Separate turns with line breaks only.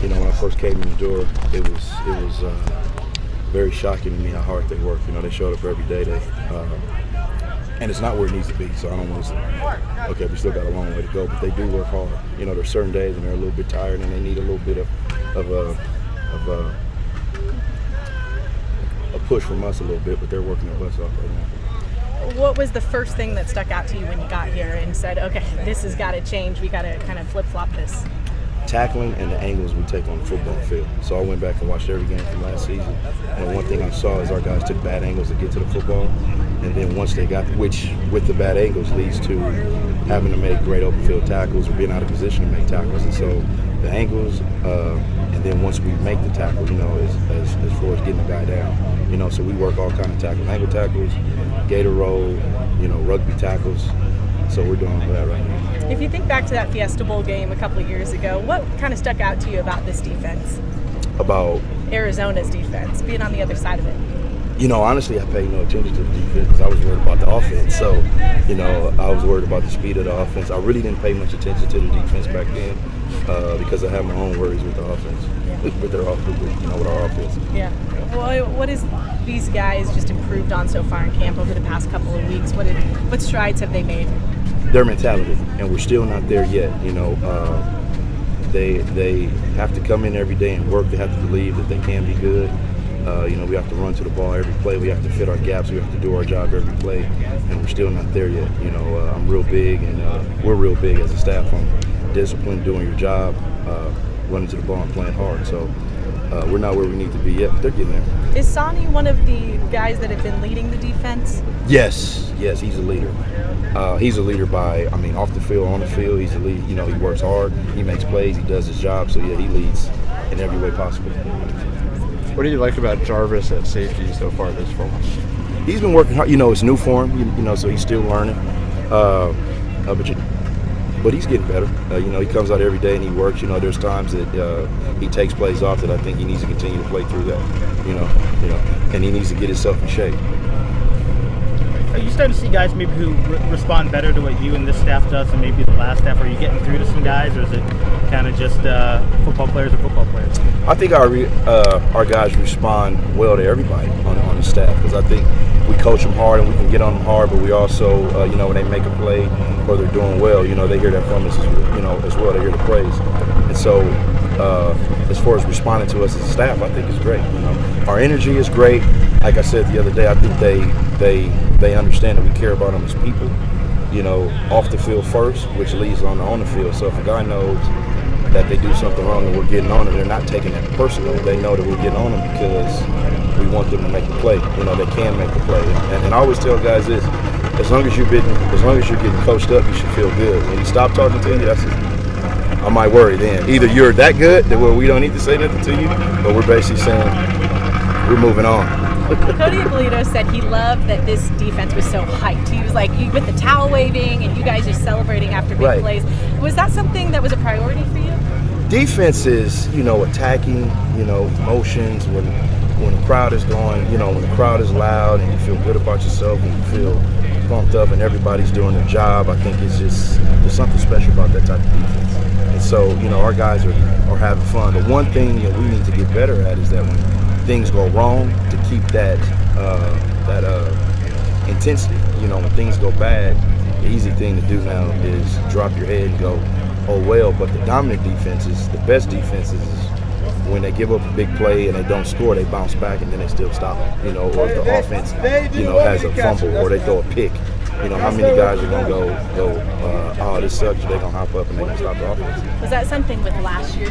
You know, when I first came in the door, it was very shocking to me how hard they work. You know, they showed up every day. And it's not where it needs to be. So I don't want to say, okay, we still got a long way to go, but they do work hard. You know, there's certain days when they're a little bit tired and they need a little bit of a push from us a little bit, but they're working their butts off right now.
What was the first thing that stuck out to you when you got here and said, okay, this has got to change, we got to kind of flip-flop this?
Tackling and the angles we take on the football field. So I went back and watched every game from last season, and one thing I saw is our guys took bad angles to get to the football, and then once they got, which with the bad angles leads to having to make great open field tackles or being out of position to make tackles. And so the angles, and then once we make the tackle, you know, as far as getting the guy down, you know, so we work all kind of tackles, angle tackles, gator roll, you know, rugby tackles. So we're doing all that right now.
If you think back to that Fiesta Bowl game a couple of years ago, what kind of stuck out to you about this defense?
About
Arizona's defense, being on the other side of it.
You know, honestly, I paid no attention to the defense because I was worried about the offense. So, you know, I was worried about the speed of the offense. I really didn't pay much attention to the defense back then because I had my own worries with the offense, with their offense, you know, with our offense.
Yeah. Well, what has these guys just improved on so far in camp over the past couple of weeks? What strides have they made?
Their mentality, and we're still not there yet. You know, they have to come in every day and work. They have to believe that they can be good. You know, we have to run to the ball every play. We have to fit our gaps. We have to do our job every play, and we're still not there yet. You know, I'm real big, and we're real big as a staff on discipline, doing your job, running to the ball and playing hard. So we're not where we need to be yet, but they're getting there.
Is Sonny one of the guys that have been leading the defense?
Yes, he's a leader. He's a leader by, I mean, off the field, on the field. He's a lead. You know, he works hard. He makes plays. He does his job. So yeah, he leads in every way possible.
What do you like about Jarvis at safety so far this fall?
He's been working hard. You know, it's new for him. You know, so he's still learning. But he's getting better. You know, he comes out every day and he works. You know, there's times that he takes plays off that I think he needs to continue to play through that. You know, and he needs to get himself in shape.
Are you starting to see guys maybe who respond better to what you and this staff does and maybe the last staff? Are you getting through to some guys, or is it kind of just football players are football players?
I think our guys respond well to everybody on the staff because I think we coach them hard and we can get on them hard, but we also, you know, when they make a play or they're doing well, you know, they hear that from us, you know, as well. They hear the praise, and so as far as responding to us as a staff, I think it's great. You know, our energy is great. Like I said the other day, I think they understand that we care about them as people. You know, off the field first, which leads on the field. So if a guy knows that they do something wrong and we're getting on them, they're not taking it personal. They know that we're getting on them because we want them to make the play. You know, they can make the play. And I always tell guys this: as long as you're getting coached up, you should feel good. When you stop talking to you, I might worry then. Either you're that good that we don't need to say nothing to you, or we're basically saying we're moving on.
Cody Abolito said he loved that this defense was so hyped. He was like, with the towel waving and you guys just celebrating after big plays. Was that something that was a priority for you?
Defense is, you know, attacking, you know, emotions, when the crowd is going, you know, when the crowd is loud and you feel good about yourself and you feel pumped up and everybody's doing their job. I think there's something special about that type of defense. And so, you know, our guys are having fun. The one thing that we need to get better at is that when things go wrong, to keep that intensity. You know, when things go bad, the easy thing to do now is drop your head and go, oh well. But the dominant defenses, the best defenses, is when they give up a big play and they don't score, they bounce back and then they still stop it. You know, or if the offense, you know, has a fumble or they throw a pick. You know, how many guys are gonna go? Oh, this sucks. They're gonna hop up and they're gonna stop the offense.
Was that something with last year?